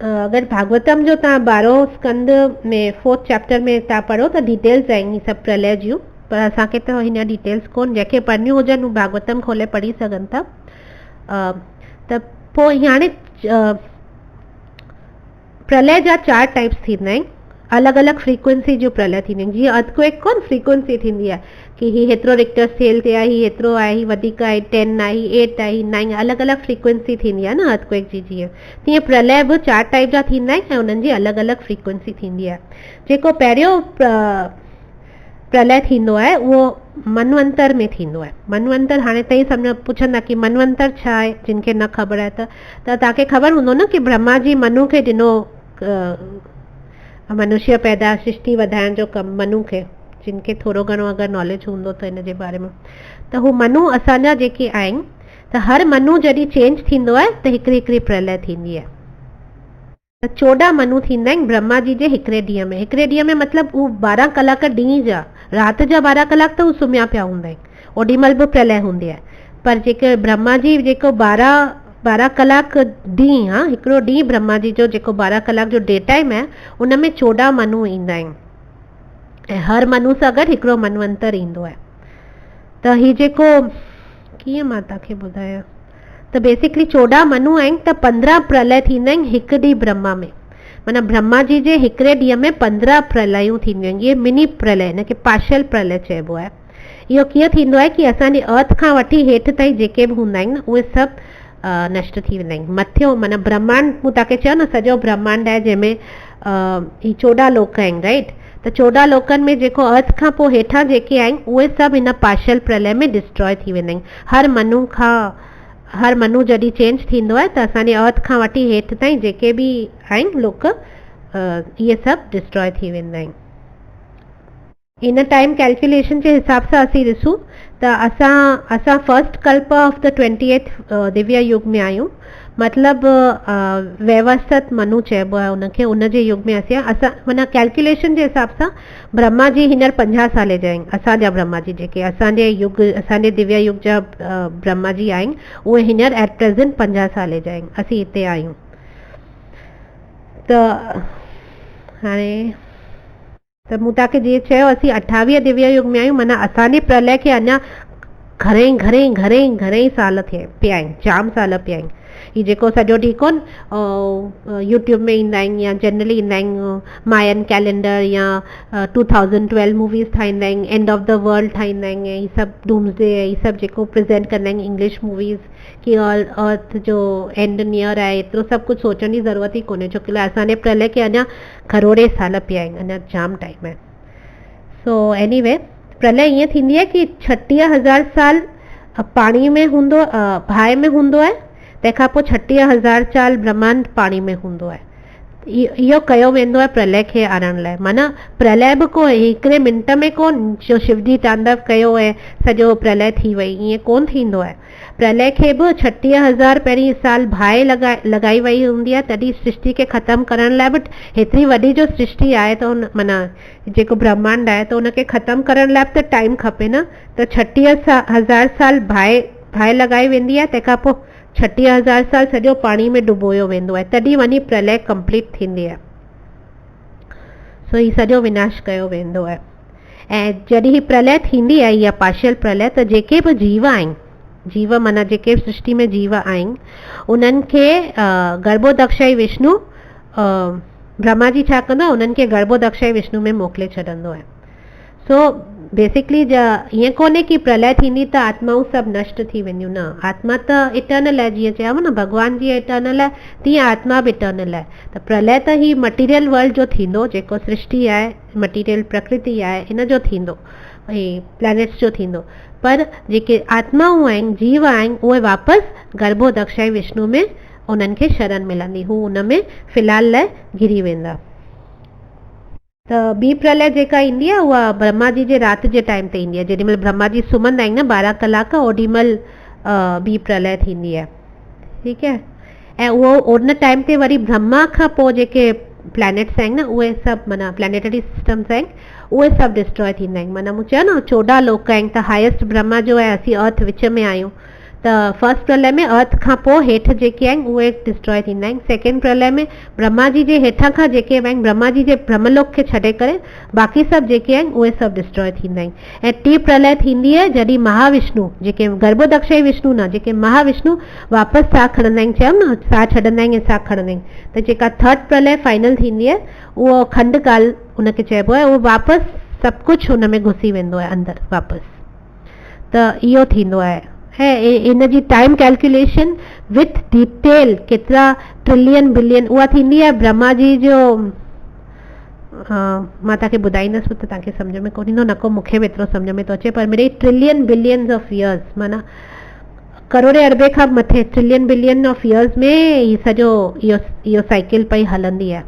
अगरि भागवतम जो तव्हां 12 स्कंद में 4th चैप्टर में तव्हां पढ़ो त डिटेल्स आहिनि ही सभु प्रलय जूं, पर असांखे त हिन डिटेल्स कोन, जंहिंखे पढ़णियूं हुजनि हू भागवतम खोले पढ़ी सघनि था। त पोइ हाणे प्रलय जा 4 टाइप्स थींदा आहिनि, अलॻि अलॻि फ्रीक्वेंसी जो प्रलय थींदियूं आहिनि। जीअं अर्थक्वेक कोन फ्रीक्वेंसी थींदी आहे कि ही हेतिरो रिक्टर स्केल ते आहे, ही हेतिरो आहे, ही वधीक आहे, 10 आहे, 8 आहे, 9, अलॻि अलॻि फ्रीक्वेंसी थींदी आहे न अर्थक्वेक जी। जीअं तीअं प्रलय बि 4 टाइप जा थींदा आहिनि ऐं उन्हनि जी अलॻि अलॻि फ्रीक्वेंसी थींदी आहे। जेको पहिरियों प्रलय थींदो आहे उहो मनवंतर में थींदो आहे। मनवंतर हाणे ताईं सम्झो पुछंदा कि मनवंतर छा आहे, जिन खे न ख़बर आहे त तव्हांखे ख़बर हूंदो न कि ब्रह्मा जी मनु खे ॾिनो, मनुष्य पैदा सृष्टि वधाइण जो कमु मनु खे, जिन खे थोरो घणो अगरि नॉलेज हूंदो त हिन जे बारे में, त हू मनु असांजा जेके आहिनि त हर मनु जॾहिं चेंज थींदो आहे त हिकिड़ी हिकिड़ी प्रलय थींदी आहे। त 14 मनु थींदा आहिनि ब्रह्मा जी जे हिकिड़े ॾींहं में। हिकिड़े ॾींहं में मतिलबु उहे 12 कलाक ॾींहं जा, राति जा 12 कलाक त उहे सुम्हिया पिया हूंदा आहिनि, ओॾीमहिल बि प्रलय हूंदी आहे। पर जेके ब्रह्मा जी जेको 12 कलाक ॾींहुं आहे, हिकिड़ो ॾींहुं ब्रह्मा जी जो जेको 12 कलाक जो डे टाइम आहे, उन में 14 मनु ईंदा आहिनि ऐं हर मनु सां गॾु हिकिड़ो मनवंतर ईंदो आहे। त ही जेको कीअं मां तव्हांखे ॿुधायां, त बेसिकली 14 मनु आहिनि त 15 प्रलय थींदा आहिनि हिकु ॾींहुं ब्रह्मा में। माना ब्रह्मा जी जे हिकिड़े ॾींहं में 15 प्रलयूं थींदियूं आहिनि। इहे मिनी प्रलय, हिनखे पार्शियल प्रलय चइबो आहे। इहो कीअं थींदो आहे कि असांजे अर्थ खां वठी हेठि ताईं जेके बि हूंदा आहिनि उहे सभु नष्ट थी वेंदा आहिनि। मथियो माना ब्रह्मांड, मूं तव्हांखे चयो न सॼो ब्रह्मांड आहे जंहिंमें ही 14 लोक आहिनि, राइट। त 14 लोकनि में जेको अर्थ खां पोइ हेठां जेके आहिनि उहे सभु हिन पार्शियल प्रलय में डिस्ट्रॉय थी वेंदा आहिनि। हर मनु जॾहिं चेंज थींदो आहे त असांजे अर्थ खां वठी हेठि ताईं जेके बि आहिनि लोक, इहे सभु डिस्ट्रॉय थी वेंदा आहिनि। इन टाइम कैलकुलेशन जे हिसाब सां असीं ॾिसूं त असां फर्स्ट कल्प ऑफ द 28th दिव्य युग में आहियूं। मतिलबु व्यवस्थित मनु चइबो आहे उनखे, उन जे युग में असां माना कैलकुलेशन जे हिसाब सां ब्रह्मा जी हींअर 50 साल जा आहिनि। असांजा ब्रह्मा जी जेके असांजे युग, असांजे दिव्य युग जा ब्रह्मा जी आहिनि उहे हींअर एट प्रेज़ेंट 50 साल जा आहिनि। असीं हिते आहियूं। त हाणे त मूं तव्हांखे जीअं चयो असीं 28 दिव्य युग में आहियूं। माना असांजे प्रलय खे अञा घणे साल थिया पिया आहिनि, जाम साल पिया आहिनि। ही जेको सॼो ॾींहुं कोन यूट्यूब में ईंदा आहिनि या जनरली ईंदा आहिनि मायन कैलेंडर या 2012 मूवीज़ ठाहींदा आहिनि, एंड ऑफ द वर्ल्ड ठाहींदा आहिनि, ऐं ही सभु डूम्सडे ही सभु जेको प्रेज़ेंट कंदा आहिनि इंग्लिश मूवीज़ कि अर्थ जो एंड नियर आहे। एतिरो सभु कुझु सोचण जी ज़रूरत ई कोन्हे, छो की असांजे प्रलय खे अञा करोड़े साल पिया आहिनि, अञा जाम टाइम आहे। सो एनीवे प्रलय ईअं थींदी आहे कि 36,000 साल पाणी में हूंदो, बाहि में हूंदो आहे, तंहिंखां पोइ 36,000 साल ब्रह्मांड पाणी में हूंदो आहे। इहो कयो वेंदो आहे प्रलय खे आणण लाइ। माना प्रलय बि को हिकिड़े मिंट में कोन जो शिवजी तांडव कयो ऐं सॼो प्रलय थी वई, ईअं कोन थींदो आहे। प्रलय खे बि 36,000 पहिरीं साल बाहि लॻाई वई हूंदी आहे, तॾहिं सृष्टि खे ख़तमु करण लाइ बि हेतिरी वॾी जो सृष्टि आहे त उन माना जेको ब्रह्मांड आहे त उनखे ख़तमु करण लाइ बि त टाइम खपे न। त 36,000 साल बाहि लॻाई वेंदी आहे, तंहिंखां पोइ 36,000 साल सॼो पाणी में डुबोयो वेंदो आहे, तॾहिं वञी प्रलय कंप्लीट थींदी आहे। सो ही सॼो विनाश कयो वेंदो आहे। ऐं जॾहिं ही प्रलय थींदी आहे या पार्शियल प्रलय, त जेके बि जीव आहिनि, जीव माना जेके सृष्टि में जीव आहिनि उन्हनि खे गर्भोदक्षाई विष्णु ब्रह्मा जी छा कंदो आहे, उन्हनि खे गर्भोदक्षाई विष्णु में मोकिले छॾंदो आहे। सो बेसिकली ईअं कोन्हे कि प्रलय थींदी त आत्माऊं सभु नष्ट थी वेंदियूं, न। आत्मा त इटर्नल आहे, जीअं चयव न भॻवान जी इटर्नल आहे, तीअं आत्मा बि इटर्नल आहे। त प्रलय त ही मटीरियल वर्ल्ड जो थींदो, जेको सृष्टि आहे, मटीरियल प्रकृति आहे, इन जो थींदो, ऐं प्लैनेट्स जो थींदो। पर जेके आत्माऊं आहिनि, जीव आहिनि, उहे वापसि गर्भोदक्षाई विष्णु में उन्हनि खे शरण मिलंदी, हू उन में फ़िलहाल लाइ घिरी वेंदा। त ॿी प्रलय जेका ईंदी आहे उहा ब्रह्मा जी जे राति जे टाइम ते ईंदी आहे, जेॾीमहिल ब्रह्मा जी सुम्हंदा आहिनि न 12 कलाक, ओॾीमहिल ॿी प्रलय थींदी आहे, ठीकु आहे। ऐं उहो उन टाइम ते वरी ब्रह्मा खां पोइ जेके प्लैनेट्स आहिनि न, उहे सभु माना प्लैनेटरी सिस्टम्स आहिनि, उहे सभु डिस्ट्रॉय थींदा आहिनि। माना मूं चयो न 14 लोक आहिनि, त हाईएस्ट ब्रह्मा जो आहे, असीं अर्थ विच में आहियूं, त फर्स्ट प्रलय में अर्थ खां पोइ हेठि जेके आहिनि उहे डिस्ट्रॉय थींदा आहिनि। सेकेंड प्रलय में ब्रह्मा जी जे हेठां खां जेके आहिनि ब्रह्मा जी जे ब्रह्मलोक खे छॾे करे बाक़ी सभु जेके आहिनि उहे सभु डिस्ट्रॉय थींदा आहिनि। ऐं टी प्रलय थींदी आहे जॾहिं महाविष्णु जेके गर्भोदक्षय विष्णु न जेके महाविष्णु वापसि साह खणंदा आहिनि, चयमि न साह छॾंदा आहिनि ऐं साह खणंदा आहिनि, त जेका थर्ड प्रलय फाइनल थींदी आहे उहो खंड काल उनखे चइबो आहे। उहो वापसि सभु कुझु हुन में घुसी वेंदो आहे अंदरि वापसि। त इहो थींदो आहे ऐं इन जी टाइम कैलकुलेशन विथ डिटेल केतिरा ट्रिलियन बिलियन उहा थींदी आहे ब्रह्मा जी जो मां तव्हांखे ॿुधाईंदसि त तव्हांखे सम्झ में कोन ईंदो, न को मूंखे बि एतिरो सम्झ में थो अचे, पर मिड़ई ट्रिलियन बिलियन्स ऑफ इयर्स माना करोड़े अरबे खां मथे ट्रिलियन बिलियन ऑफ इयर्स में ही सॼो इहो साइकिल पई हलंदी आहे।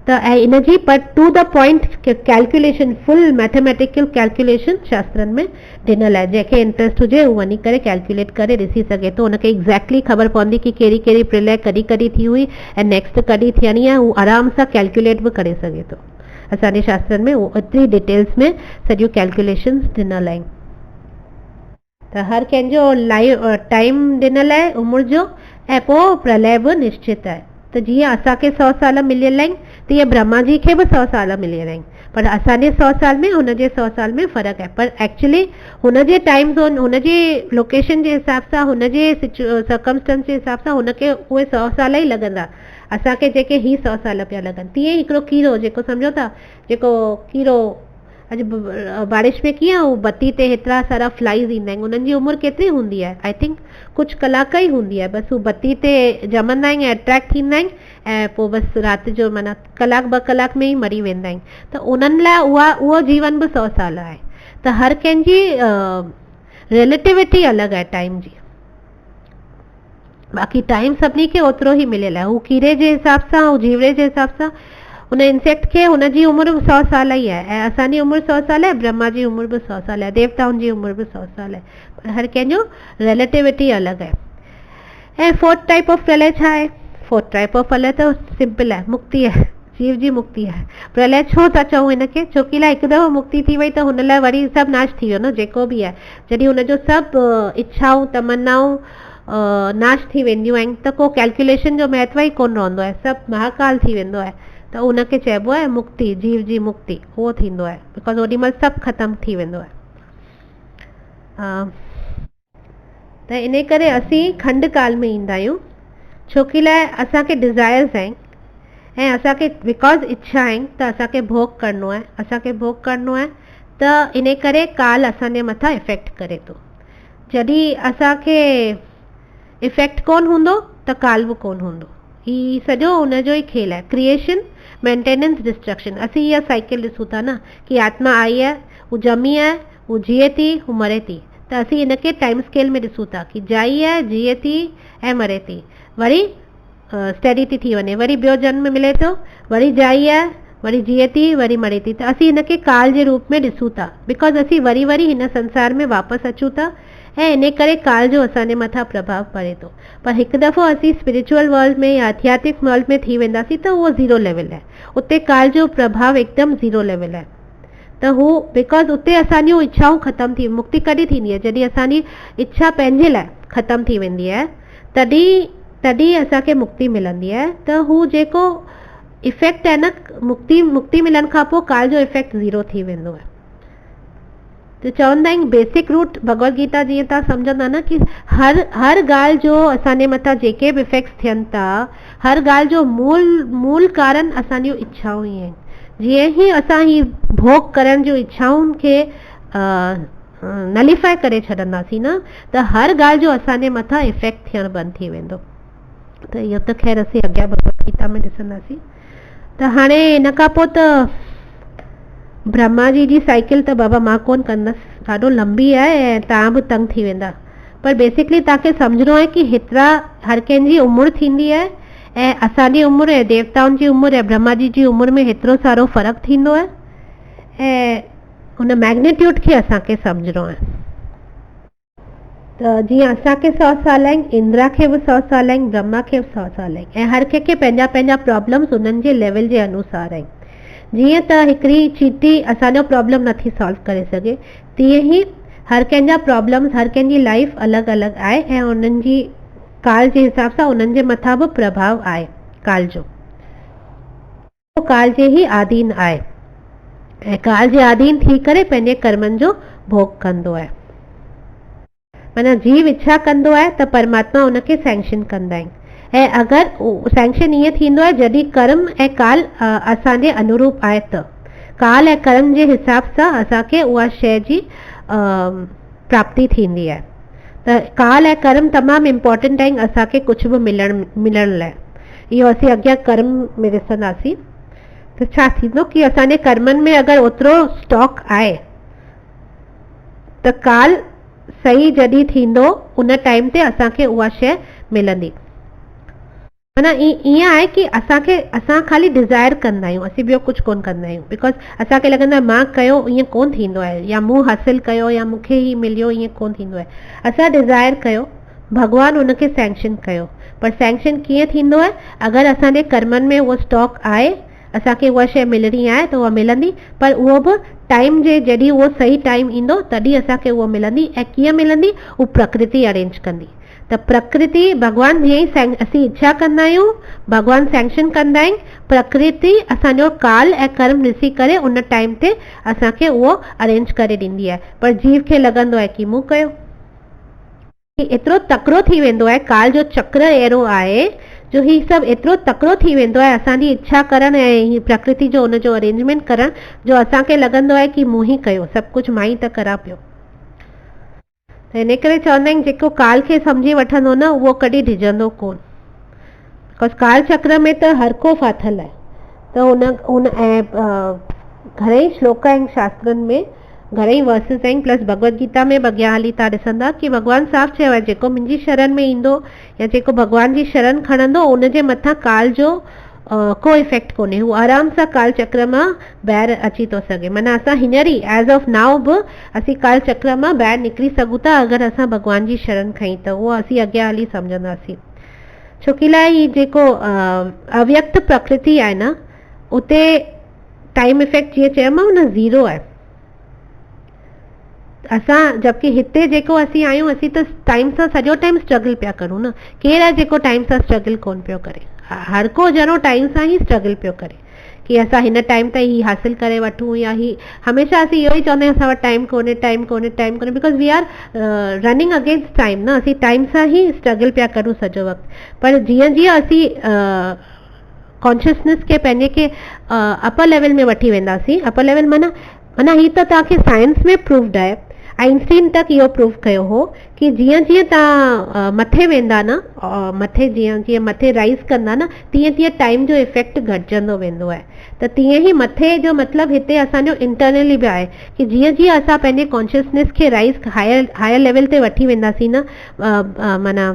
त ऐं इन जी पर to the point calculation full mathematical calculation शास्त्रनि में ॾिनल आहे। जंहिंखे इंट्रस्ट हुजे उहो वञी करे कैलकुलेट करे ॾिसी सघे थो, उनखे एग्जैक्टली ख़बर पवंदी कि कहिड़ी कहिड़ी प्रलय कॾहिं कॾहिं थी हुई ऐं नेक्स्ट कॾहिं थियणी आहे, हू आराम सां कैलकुलेट बि करे सघे थो। असांजे शास्त्रनि में एतिरी डिटेल्स में सॼियूं कैलकुलेशन्स ॾिनल आहिनि। त हर कंहिंजो लाइव टाइम ॾिनल आहे उमिरि जो ऐं पोइ प्रलय बि निश्चित आहे। त जीअं असांखे 100 साल मिलियल आहिनि तीअं ब्रह्मा जी खे बि 100 साल मिलियल आहिनि, पर असांजे 100 साल में हुनजे 100 साल में फ़र्क़ु आहे। पर एक्चुअली हुनजे टाइम ज़ोन हुनजे लोकेशन जे हिसाब सां हुनजे सर्कमस्टेंस जे हिसाब सां हुनखे उहे 100 साल ई लॻंदा, असांखे जेके ही 100 साल पिया लॻनि। तीअं ई हिकिड़ो कीड़ो जेको सम्झो था जेको कीड़ो अॼु बारिश में कीअं हू बत्ती ते हेतिरा सारा फ्लाइज़ ईंदा आहिनि, उन्हनि जी उमिरि केतिरी हूंदी आहे, आई थिंक कुझु कलाक ई हूंदी आहे, बसि हू बत्ती ते ॼमंदा आहिनि ऐं अट्रैक्ट थींदा आहिनि ऐं पोइ बसि राति जो माना कलाक ॿ कलाक में ई मरी वेंदा आहिनि। त उन्हनि लाइ उहो जीवन बि 100 साल आहे। त हर कंहिंजी रिलेटिविटी अलॻि आहे टाइम जी, बाक़ी टाइम सभिनी खे ओतिरो ई मिलियल आहे। हू कीड़े जे हिसाब सां हू जीवड़े जे हिसाब सां उन इंसेक्ट खे हुनजी उमिरि 100 साल ई आहे ऐं असांजी उमिरि 100 साल आहे, ब्रह्मा जी उमिरि बि 100 साल आहे, देवताउनि जी उमिरि बि 100 साल आहे, पर हर कंहिंजो रिलेटिविटी अलॻि आहे। ऐं फोर्थ टाइप ऑफ प्रलय छा आहे? फोर्थ टाइप ऑफ प्रलय त सिंपल आहे, मुक्ति आहे, जीव जी मुक्ति आहे। प्रलय छो था चऊं हिनखे? छोकी लाइ हिकु दफ़ो मुक्ति थी वई त हुन लाइ वरी सभु नाश थी वियो न, जेको बि आहे। जॾहिं हुनजो सभु इच्छाऊं तमन्नाऊं नाश थी वेंदियूं आहिनि त को कैलकुलेशन जो महत्व ई कोन रहंदो आहे, सभु महाकाल थी वेंदो आहे। त उनखे चइबो आहे मुक्ति, जीव जी मुक्ति उहो थींदो आहे, बिकॉज ओॾी महिल सभु ख़तमु थी वेंदो आहे। त इन करे असीं खंड काल में ईंदा आहियूं, छोकी लाइ असांखे डिज़ायर्स आहिनि ऐं असांखे बिकॉज इच्छा आहिनि त असांखे भोग करिणो आहे, असांखे भोग करिणो आहे। त इन करे काल असांजे मथां इफेक्ट करे थो। जॾहिं असांखे इफेक्ट कोन हूंदो त काल बि कोन हूंदो। ही सॼो हुनजो ई खेल आहे, क्रिएशन मेंटेनेंस डिस्ट्रक्शन। असीं इहा साइकिल ॾिसूं था न कि आत्मा आई आहे, हू ॼमी आहे, हू जिए थी, हू मरे थी। त असीं इनखे टाइम स्केल में ॾिसूं था कि जाई आहे, जिए थी ऐं मरे थी, वरी स्टडी थी वञे, वरी ॿियो जन्म मिले थो, वरी जाई आहे, वरी जिए थी, वरी मरे थी। त असीं हिनखे काल जे रूप में ॾिसूं था, बिकॉज असीं वरी वरी हिन संसार में वापसि अचूं था ऐं इन करे काल जो असांजे मथां प्रभाव पड़े थो। पर हिकु दफ़ो असीं स्पिरिचुअल वर्ल्ड में या आध्यात्मिक वर्ल्ड में थी वेंदासीं त उहो ज़ीरो लेवल आहे, उते काल जो प्रभाव हिकदमि ज़ीरो लेवल आहे। त हू बिकॉज उते असांजूं इच्छाऊं ख़तमु थी, मुक्ति कॾहिं थींदी आहे? जॾहिं असांजी इच्छा पंहिंजे लाइ ख़तमु थी वेंदी आहे, तॾहिं असांखे मुक्ति मिलंदी आहे। त हू जेको इफेक्ट आहे न मुक्ति मिलण खां पोइ काल जो इफेक्ट ज़ीरो थी वेंदो आहे। त चवंदा आहिनि बेसिक रूट भगवत गीता जीअं तव्हां सम्झंदा न कि हर ॻाल्हि जो असांजे मथां जेके बि इफेक्ट्स थियनि था, हर ॻाल्हि जो मूल कारण असांजूं इच्छाऊं ई आहिनि। जीअं ई असां ही भोग करण जूं इच्छाउनि खे नलीफाए करे छॾंदासीं न, त हर ॻाल्हि जो असांजे मथां इफेक्ट थियणु बंदि थी वेंदो। त इहो त ख़ैर असीं अॻियां भगवत गीता में ॾिसंदासीं। त हाणे इन खां पोइ त ब्रह्मा जी साइकिल त बाबा मां कोन कंदसि, ॾाढो लंबी आहे ऐं तव्हां बि तंग थी वेंदा। पर बेसिकली तव्हांखे सम्झणो आहे कि हेतिरा हर कंहिंजी उमिरि थींदी आहे ऐं असांजी उमिरि ऐं देवताउनि जी उमिरि ऐं ब्रह्मा जी उमिरि में हेतिरो सारो फ़र्क़ु थींदो आहे ऐं हुन मैग्नीट्यूड खे असांखे सम्झणो आहे। त जीअं असांखे 100 साल आहिनि, इंद्रा खे बि 100 साल आहिनि, ब्रह्मा खे बि 100 साल आहिनि ऐं हर कंहिंखे पंहिंजा पंहिंजा प्रॉब्लम्स उन्हनि जे लेवल जे अनुसार आहिनि। जीअं त हिकिड़ी चीटी असांजो प्रॉब्लम नथी सॉल्व करे सघे, तीअं ई हर कंहिंजा प्रॉब्लम्स, हर कंहिंजी लाइफ अलॻि अलॻि आहे ऐं उन्हनि जी काल जे हिसाब सां उन्हनि जे मथां बि प्रभाव आहे काल जो। काल जे ही आधीन आहे ऐं काल जे आधीन थी करे पंहिंजे कर्मनि जो भोग कंदो आहे। माना जीव इच्छा कंदो आहे त परमात्मा उनखे सैंक्शन कंदा आहिनि ऐं अगरि सैंक्शन ईअं थींदो आहे जॾहिं कर्म ऐं काल असांजे अनुरूप आहे त काल ऐं कर्म जे हिसाब सां असांखे उहा शइ जी प्राप्ति थींदी आहे। त काल ऐं कर्म तमामु इम्पोर्टेंट आहिनि असांखे कुझु बि मिलण लाइ। इहो असीं अॻियां कर्म में ॾिसंदासीं। त छा थींदो कि असांजे कर्मनि में अगरि ओतिरो स्टॉक आहे त काल सही जॾहिं थींदो उन टाइम ते असांखे उहा शइ मिलंदी। माना ईअं आहे कि असां ख़ाली डिज़ायर कंदा आहियूं, असीं ॿियो कुझु कोन कंदा आहियूं। बिकॉज असांखे लॻंदो आहे मां कयो, ईअं कोन थींदो आहे, या मूं हासिलु कयो या मूंखे ई मिलियो, ईअं कोन थींदो आहे। असां डिज़ायर कयो, भॻवानु उनखे सैंक्शन कयो, पर सैंक्शन कीअं थींदो आहे? अगरि असांजे कर्मनि में उहो स्टॉक आहे, असांखे उहा शइ मिलणी आहे त उहा मिलंदी, पर उहो बि टाइम जे जॾहिं उहो सही टाइम ईंदो तॾहिं असांखे उहो मिलंदी। ऐं कीअं मिलंदी? उहा प्रकृति अरेंज कंदी। त प्रकृति भॻवानु जीअं ई असीं इच्छा कंदा आहियूं, भॻवानु सैंक्शन कंदा आहिनि, प्रकृति असांजो काल ऐं कर्म ॾिसी करे उन टाइम ते असांखे उहो अरेंज करे ॾींदी आहे। पर जीव खे लॻंदो आहे कि मूं कयो। एतिरो तकिड़ो थी वेंदो आहे, काल जो चक्र अहिड़ो आहे जो ही सभु एतिरो तकिड़ो थी वेंदो आहे असांजी इच्छा करणु ऐं प्रकृति जो उनजो अरेंजमेंट करणु, जो असांखे लॻंदो आहे कि मूं ई कयो, सभु कुझु मां ई त करां पियो। त इन करे चवंदा आहिनि जेको काल खे सम्झी वठंदो न उहो कॾहिं डिॼंदो कोन। बिकॉज काल चक्र में त हर को फाथल आहे। त उन ऐं घणेई श्लोक आहिनि शास्त्रनि में, घणेई वर्सिस आहिनि, प्लस भगवत गीता में अॻियां हली तव्हां ॾिसंदा कि भॻवानु साफ़ चयो आहे जेको मुंहिंजी शरण में ईंदो या जेको भॻवान जी शरण खणंदो उनजे मथां काल जो को इफेक्ट कोन्हे, हू आराम सां काल चक्र मां ॿाहिरि अची थो सघे। माना असां हींअर ई एज़ ऑफ नाउ बि असीं काल चक्र मां ॿाहिरि निकिरी सघूं था अगरि असां भॻवान जी शरण खई त। उहो असीं अॻियां हली सम्झंदासीं। छोकी लाइ ही जेको अव्यक्त प्रकृति आहे न, उते टाइम इफेक्ट जीअं चयोमांव न ज़ीरो आहे। असां जबकि हिते जेको असीं आहियूं असीं त टाइम सां सॼो टाइम स्ट्रगल पिया करूं न। केरु आहे जेको टाइम सां स्ट्रगल कोन पियो करे? हर को ॼणो टाइम सां ई स्ट्रगल पियो करे कि असां हिन टाइम ते ही हासिल करे वठूं, या ही हमेशह असीं इहो ई चवंदा आहियूं असां वटि टाइम कोन्हे, टाइम कोन्हे, टाइम कोन्हे, because we are running against time न। असीं टाइम सां ही स्ट्रगल पिया करूं सॼो वक़्तु। पर जीअं जीअं असीं कॉन्शियसनेस खे पंहिंजे खे अपर लेवल में वठी वेंदासीं, अपर लेवल माना ही त तव्हांखे साइंस में प्रूव्ड आहे, आइंस्टीन तक इहो प्रूव कयो हो कि जीअं जीअं तव्हां मथे वेंदा न, मथे जीअं जीअं मथे राइज़ कंदा न, तीअं तीअं टाइम जो इफेक्ट घटिजंदो वेंदो आहे। त तीअं ई मथे जो मतिलबु हिते असांजो इंटरनली बि आहे कि जीअं जीअं असां पंहिंजे कॉन्शियसनेस खे राइज़ हायर लेवल ते वठी वेंदासीं न, माना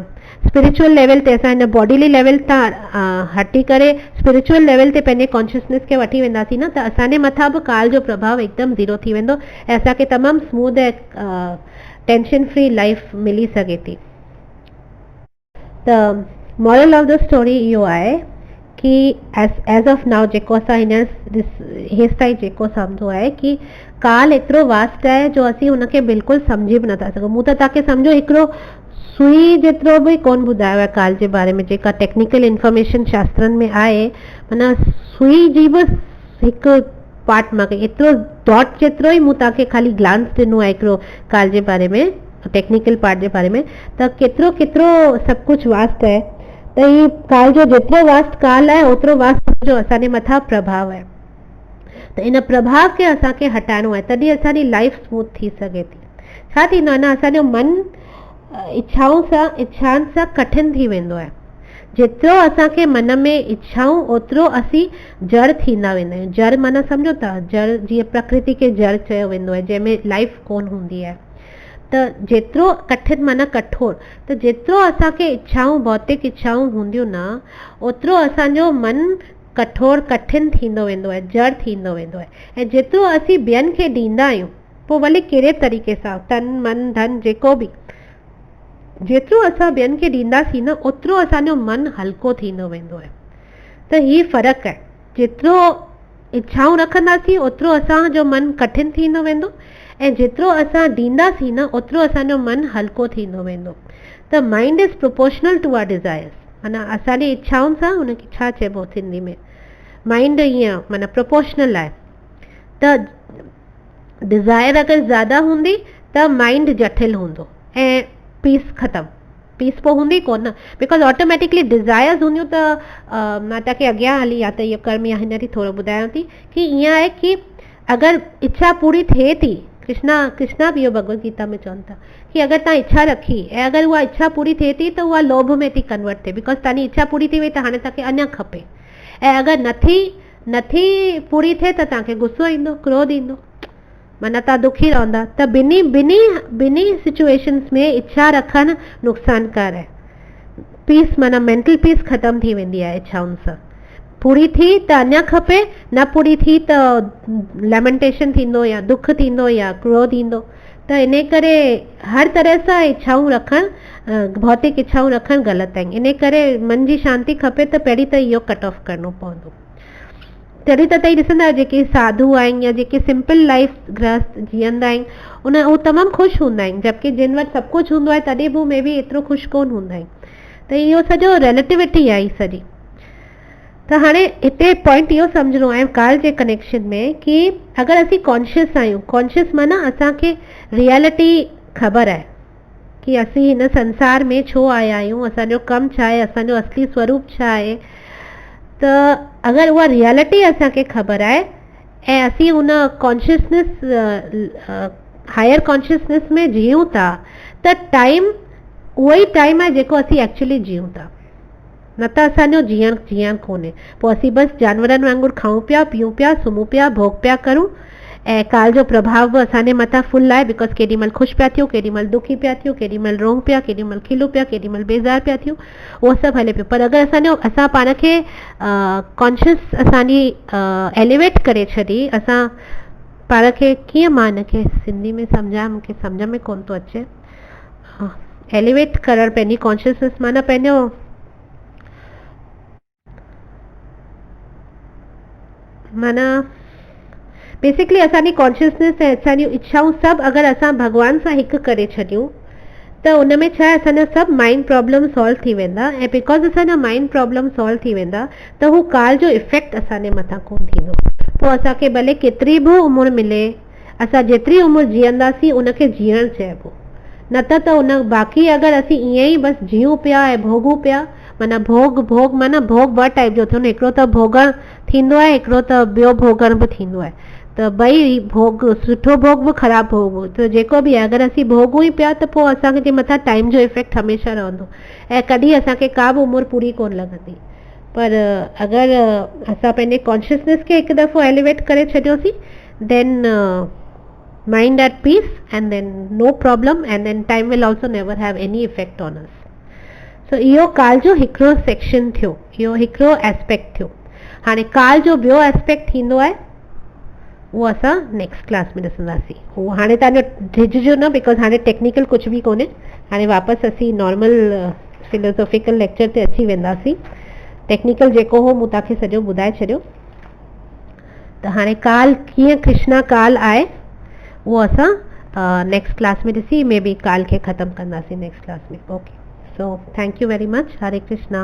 स्पिरिचुअल लेवल ते असां हिन बॉडीली लेवल तां हटी करे स्पिरिचुअल लेवल ते पंहिंजे कॉन्शियसनेस खे वठी वेंदासीं न, त असांजे मथां बि काल जो प्रभाव हिकदमि ज़ीरो थी वेंदो ऐं असांखे तमामु स्मूथ ऐं टेंशन फ्री लाइफ मिली सघे थी। त मॉरल ऑफ द स्टोरी इहो आहे कि एज़ ऑफ नाउ जेको असां हेसि ताईं जेको सम्झो आहे कि काल एतिरो वास्ट आहे जो असीं हुनखे बिल्कुलु सम्झी बि नथा सघूं। मूं त तव्हांखे सम्झो हिकिड़ो सुई जेतिरो बि कोन ॿुधायो आहे काल जे बारे में, जेका टेक्निकल इंफॉर्मेशन शास्त्रनि में आहे, माना सुई जी बि हिकु पार्ट मां कई, एतिरो डॉट जेतिरो ई मूं तव्हांखे ख़ाली ग्लांस ॾिनो आहे हिकिड़ो काल जे बारे में, टेक्निकल पार्ट जे बारे में, त केतिरो सभु कुझु वास्ट आहे। त ही काल जो जेतिरो वास्ट काल आहे ओतिरो वास्ट जो असांजे मथां प्रभाव आहे। त इन प्रभाव खे असांखे हटाइणो आहे, तॾहिं असांजी लाइफ स्मूथ थी सघे थी। छा थींदो आहे न, असांजो मन इच्छाउनि सां कठिन थी वेंदो आहे। जेतिरो असांखे मन में इच्छाऊं ओतिरो असीं जड़ थींदा वेंदा आहियूं। जड़ माना सम्झो था, जड़ जीअं प्रकृति खे जड़ चयो वेंदो आहे, जंहिंमें लाइफ कोन हूंदी आहे। त जेतिरो कठिन माना कठोर, त जेतिरो असांखे इच्छाऊं भौतिक इच्छाऊं हूंदियूं न, ओतिरो असांजो मन कठोर कठिन थींदो वेंदो आहे, जड़ थींदो वेंदो आहे। ऐं जेतिरो असीं ॿियनि खे ॾींदा आहियूं, पोइ भले कहिड़े तरीक़े सां, तन मन धन जेको बि, जेतिरो असां ॿियनि खे ॾींदासीं न ओतिरो असांजो मन हल्को थींदो वेंदो आहे। त ही फ़र्क़ु आहे, जेतिरो इच्छाऊं रखंदासीं ओतिरो असांजो मन कठिन थींदो वेंदो, ऐं जेतिरो असां ॾींदासीं न ओतिरो असांजो मन हल्को थींदो वेंदो। त mind is proportional to our desires, माना असांजी इच्छाउनि सां हुनखे छा चइबो सिंधी में, माइंड ईअं माना प्रोपोर्शनल आहे। त डिज़ायर अगरि ज़्यादा हूंदी त माइंड जटिल हूंदो ऐं पीस ख़तमु, पीस पोइ हूंदी कोन, बिकॉज ऑटोमेटिकली डिज़ायर्स हूंदियूं त मां तव्हांखे अॻियां हली या त इहो कर्म या हींअर ई थोरो ॿुधायांव थी कि ईअं आहे कि अगरि इच्छा पूरी थिए थी, कृष्णा बि इहो भगवत गीता में चवनि था कि अगरि तव्हां इच्छा रखी ऐं अगरि उहा इच्छा पूरी थिए थी त उहा लोभ में थी कन्वर्ट थिए, बिकॉज तव्हांजी इच्छा पूरी थी वई त हाणे तव्हांखे अञा खपे, ऐं अगरि नथी पूरी थिए त तव्हांखे गुस्सो ईंदो, क्रोध ईंदो, माना तव्हां दुखी रहंदा। त ॿिन्ही सिचुएशन्स में इच्छा रखणु नुक़सानकार आहे। पीस माना मेंटल पीस ख़तम थी वेंदी आहे इच्छाउनि सां। पूरी थी त अञा खपे, न पूरी थी त लेमेंटेशन थींदो या दुख थींदो या क्रोध ईंदो। त इन करे हर तरह सां इच्छाऊं रखणु, भौतिक इच्छाऊं रखणु ग़लति आहिनि। इन करे मन जी शांती खपे त पहिरीं त इहो कट ऑफ करिणो पवंदो। तॾहिं त तव्हां ॾिसंदा आहियो जेके साधू आहिनि या जेके सिंपल लाइफ गृहस्थ जीअंदा आहिनि उहे तमामु ख़ुशि हूंदा आहिनि, जबकि जिन वटि सभु कुझु हूंदो आहे तॾहिं बि मे बि एतिरो ख़ुशि कोन हूंदा आहिनि। त इहो सॼो रिलेटिविटी आहे सॼी। त हाणे हिते पॉइंट इहो सम्झणो आहे काल जे कनेक्शन में कि अगरि असीं कॉन्शियस आहियूं, कॉन्शियस माना असांखे रियलिटी ख़बर आहे कि असीं हिन संसार में छो आया आहियूं, असांजो कमु छा आहे, असांजो असली स्वरूप छा आहे। त अगरि उहा रियलिटी असांखे ख़बर आहे ऐं असीं उन कॉन्शियसनेस हायर कॉन्शियसनेस में जियूं था त टाइम उहो ई टाइम आहे जेको असीं एक्चुअली जियूं था, न त असांजो जीअण कोन्हे। पोइ असीं बसि जानवरनि वांगुरु खाऊं पिया, पीऊं पिया, सुम्हूं पिया, भोग पिया करूं, ऐं काल जो प्रभाव बि असांजे मथां फुल आहे, बिकॉज केॾी महिल ख़ुशि पिया थियूं, केॾी महिल दुखी पिया थियूं, केॾी महिल रोऊं पिया, केॾी महिल खिलूं पिया, केॾी महिल बेज़ार पिया थियूं, उहो सभु हले पियो। पर अगरि असां पाण खे कॉन्शियस असांजी एलिवेट करे छॾी, असां पाण खे कीअं, मां हिनखे सिंधी में सम्झां, मूंखे सम्झ में कोन थो अचे, एलिवेट करणु पंहिंजी कॉन्शियसनेस माना पंहिंजो माना बेसिकली असांजी कॉन्शियसनेस ऐं असांजी इच्छाऊं सभु अगरि असां भॻवान सां हिकु करे छॾियूं त उन में छा आहे, असांजा सभु माइंड प्रॉब्लम सॉल्व थी वेंदा। ऐं बिकॉज असांजा माइंड प्रॉब्लम सॉल्व थी वेंदा त हू काल जो इफेक्ट असांजे मथां कोन थींदो। पोइ असांखे भले केतिरी बि उमिरि मिले, असां जेतिरी उमिरि जीअंदासीं उनखे जीअणु चइबो, न त उन बाक़ी अगरि असीं ईअं ई बसि जीऊं पिया ऐं भोगूं पिया, माना भोग माना भोग ॿ टाइप जो थियो न, हिकिड़ो त भोगणु थींदो आहे, हिकिड़ो त ॿियो भोगण बि थींदो आहे। त ॿई भोग, सुठो भोग बि ख़राबु भोग बि, त जेको बि आहे अगरि असीं भोगूं ई पिया त पोइ असांजे मथां टाइम जो इफेक्ट हमेशह रहंदो ऐं कॾहिं असांखे का बि उमिरि पूरी कोन लॻंदी। पर अगरि असां पंहिंजे कॉन्शियसनेस खे हिकु दफ़ो एलिवेट करे छॾियोसीं, देन mind at peace and then no problem and then time will also never have any effect on us. So इहो काल जो हिकिड़ो सेक्शन थियो, इहो हिकिड़ो एस्पेक्ट थियो। हाणे काल जो ॿियो एस्पेक्ट थींदो आहे, उहो असां नेक्स्ट क्लास में ॾिसंदासीं। उहो हाणे तव्हांजो डिॼिजो न, बिकॉज हाणे टेक्निकल कुझु बि कोन्हे, हाणे वापसि असीं नॉर्मल फिलोसॉफिकल लेक्चर ते अची वेंदासीं। टेक्निकल जेको हो मूं तव्हांखे सॼो ॿुधाए छॾियो। त हाणे काल कीअं कृष्णा काल आहे वो असां नेक्स्ट क्लास में ॾिसी मे बी काल खे ख़तमु कंदासीं नेक्स्ट क्लास में। Okay, so thank U very much. Hare Krishna.